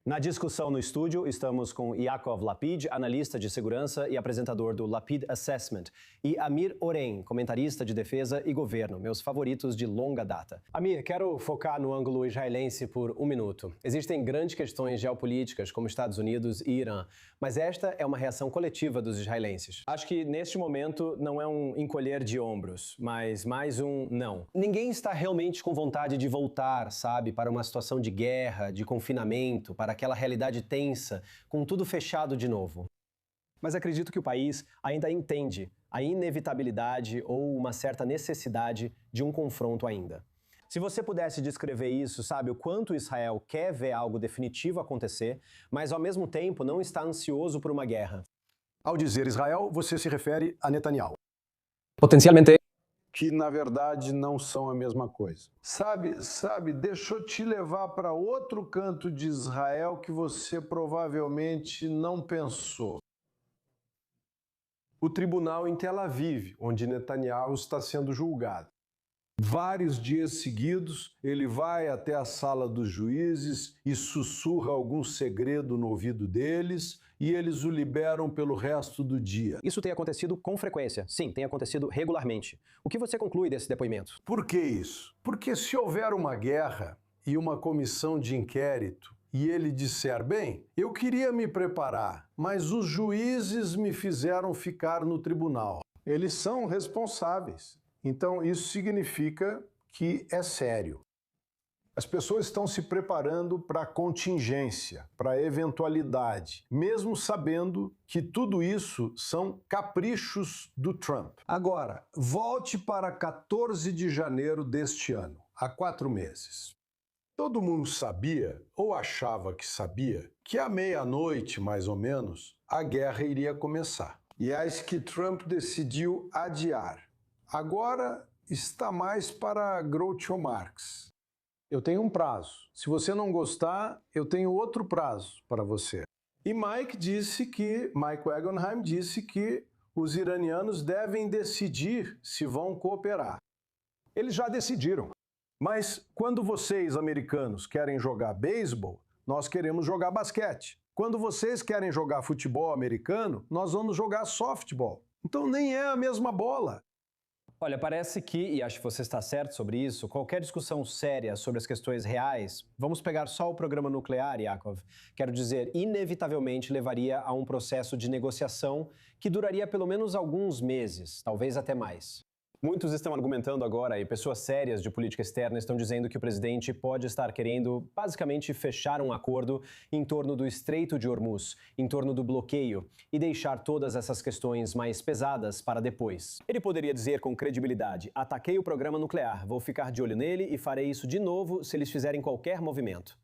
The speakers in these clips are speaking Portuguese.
Na discussão no estúdio, estamos com Yaakov Lapid, analista de segurança e apresentador do Lapid Assessment, e Amir Oren, comentarista de defesa e governo, meus favoritos de longa data. Amir, quero focar no ângulo israelense por um minuto. Existem grandes questões geopolíticas, como Estados Unidos e Irã, mas esta é uma reação coletiva dos israelenses. Acho que, neste momento, não é um encolher de ombros, mas mais um não. Ninguém está realmente com vontade de voltar, sabe, para uma situação de guerra, de confinamento, para aquela realidade tensa, com tudo fechado de novo. Mas acredito que o país ainda entende a inevitabilidade ou uma certa necessidade de um confronto ainda. Se você pudesse descrever isso, sabe, o quanto Israel quer ver algo definitivo acontecer, mas ao mesmo tempo não está ansioso por uma guerra. Ao dizer Israel, você se refere a Netanyahu. Potencialmente. Que, na verdade, não são a mesma coisa. Sabe, deixa eu te levar para outro canto de Israel que você provavelmente não pensou. O tribunal em Tel Aviv, onde Netanyahu está sendo julgado. Vários dias seguidos, ele vai até a sala dos juízes e sussurra algum segredo no ouvido deles e eles o liberam pelo resto do dia. Isso tem acontecido com frequência. Sim, tem acontecido regularmente. O que você conclui desse depoimento? Por que isso? Porque se houver uma guerra e uma comissão de inquérito e ele disser, bem, eu queria me preparar, mas os juízes me fizeram ficar no tribunal. Eles são responsáveis. Então, isso significa que é sério. As pessoas estão se preparando para a contingência, para a eventualidade, mesmo sabendo que tudo isso são caprichos do Trump. Agora, volte para 14 de janeiro deste ano, há 4 meses. Todo mundo sabia, ou achava que sabia, que à meia-noite, mais ou menos, a guerra iria começar. E eis que Trump decidiu adiar. Agora está mais para Groucho Marx. Eu tenho um prazo. Se você não gostar, eu tenho outro prazo para você. E Mike Wagenheim disse que os iranianos devem decidir se vão cooperar. Eles já decidiram. Mas quando vocês, americanos, querem jogar beisebol, nós queremos jogar basquete. Quando vocês querem jogar futebol americano, nós vamos jogar softball. Então nem é a mesma bola. Olha, parece que, e acho que você está certo sobre isso, qualquer discussão séria sobre as questões reais, vamos pegar só o programa nuclear, Yaakov, quero dizer, inevitavelmente levaria a um processo de negociação que duraria pelo menos alguns meses, talvez até mais. Muitos estão argumentando agora, e pessoas sérias de política externa estão dizendo que o presidente pode estar querendo, basicamente, fechar um acordo em torno do Estreito de Hormuz, em torno do bloqueio, e deixar todas essas questões mais pesadas para depois. Ele poderia dizer com credibilidade, ataquei o programa nuclear, vou ficar de olho nele e farei isso de novo se eles fizerem qualquer movimento.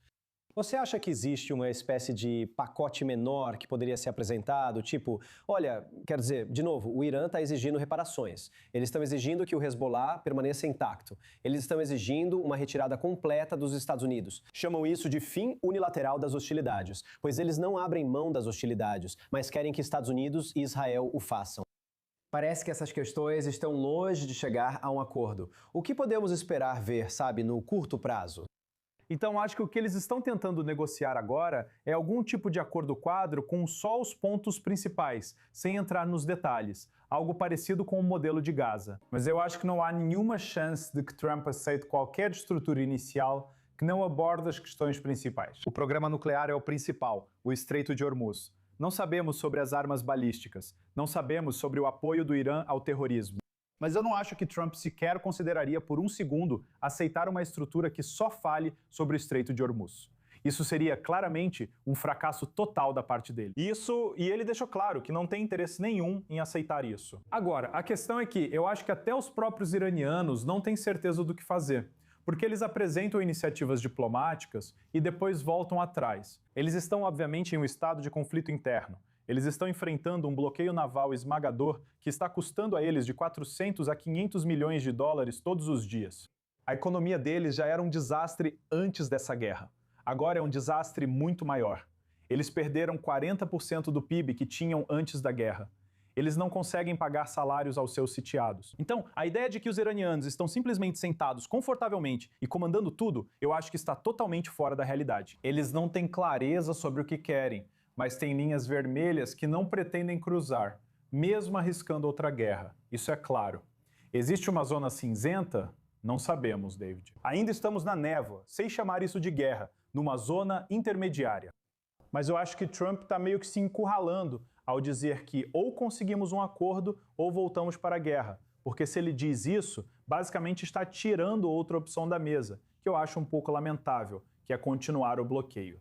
Você acha que existe uma espécie de pacote menor que poderia ser apresentado? Tipo, olha, quer dizer, de novo, o Irã está exigindo reparações. Eles estão exigindo que o Hezbollah permaneça intacto. Eles estão exigindo uma retirada completa dos Estados Unidos. Chamam isso de fim unilateral das hostilidades, pois eles não abrem mão das hostilidades, mas querem que Estados Unidos e Israel o façam. Parece que essas questões estão longe de chegar a um acordo. O que podemos esperar ver, sabe, no curto prazo? Então, acho que o que eles estão tentando negociar agora é algum tipo de acordo quadro com só os pontos principais, sem entrar nos detalhes. Algo parecido com o modelo de Gaza. Mas eu acho que não há nenhuma chance de que Trump aceite qualquer estrutura inicial que não aborde as questões principais. O programa nuclear é o principal, o Estreito de Hormuz. Não sabemos sobre as armas balísticas. Não sabemos sobre o apoio do Irã ao terrorismo. Mas eu não acho que Trump sequer consideraria por um segundo aceitar uma estrutura que só fale sobre o Estreito de Hormuz. Isso seria claramente um fracasso total da parte dele. E ele deixou claro que não tem interesse nenhum em aceitar isso. Agora, a questão é que eu acho que até os próprios iranianos não têm certeza do que fazer, porque eles apresentam iniciativas diplomáticas e depois voltam atrás. Eles estão, obviamente, em um estado de conflito interno. Eles estão enfrentando um bloqueio naval esmagador que está custando a eles de 400 a 500 milhões de dólares todos os dias. A economia deles já era um desastre antes dessa guerra. Agora é um desastre muito maior. Eles perderam 40% do PIB que tinham antes da guerra. Eles não conseguem pagar salários aos seus sitiados. Então, a ideia de que os iranianos estão simplesmente sentados confortavelmente e comandando tudo, eu acho que está totalmente fora da realidade. Eles não têm clareza sobre o que querem, mas têm linhas vermelhas que não pretendem cruzar, mesmo arriscando outra guerra. Isso é claro. Existe uma zona cinzenta? Não sabemos, David. Ainda estamos na névoa, sem chamar isso de guerra, numa zona intermediária. Mas eu acho que Trump está meio que se encurralando ao dizer que ou conseguimos um acordo ou voltamos para a guerra. Porque se ele diz isso, basicamente está tirando outra opção da mesa, que eu acho um pouco lamentável, que é continuar o bloqueio.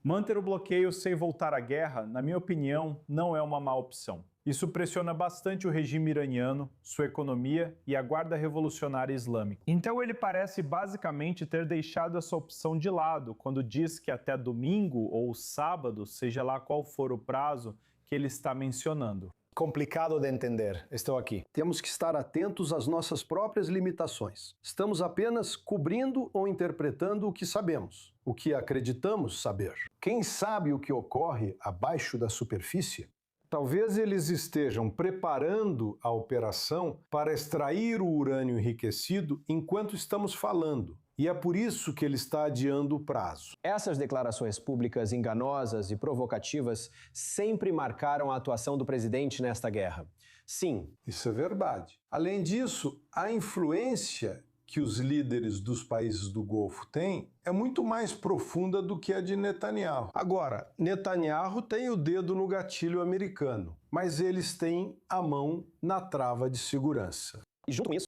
Manter o bloqueio sem voltar à guerra, na minha opinião, não é uma má opção. Isso pressiona bastante o regime iraniano, sua economia e a Guarda Revolucionária Islâmica. Então ele parece basicamente ter deixado essa opção de lado quando diz que até domingo ou sábado, seja lá qual for o prazo que ele está mencionando. Complicado de entender. Estou aqui. Temos que estar atentos às nossas próprias limitações. Estamos apenas cobrindo ou interpretando o que sabemos, o que acreditamos saber. Quem sabe o que ocorre abaixo da superfície? Talvez eles estejam preparando a operação para extrair o urânio enriquecido enquanto estamos falando. E é por isso que ele está adiando o prazo. Essas declarações públicas enganosas e provocativas sempre marcaram a atuação do presidente nesta guerra. Sim. Isso é verdade. Além disso, a influência que os líderes dos países do Golfo têm é muito mais profunda do que a de Netanyahu. Agora, Netanyahu tem o dedo no gatilho americano, mas eles têm a mão na trava de segurança. E junto com isso,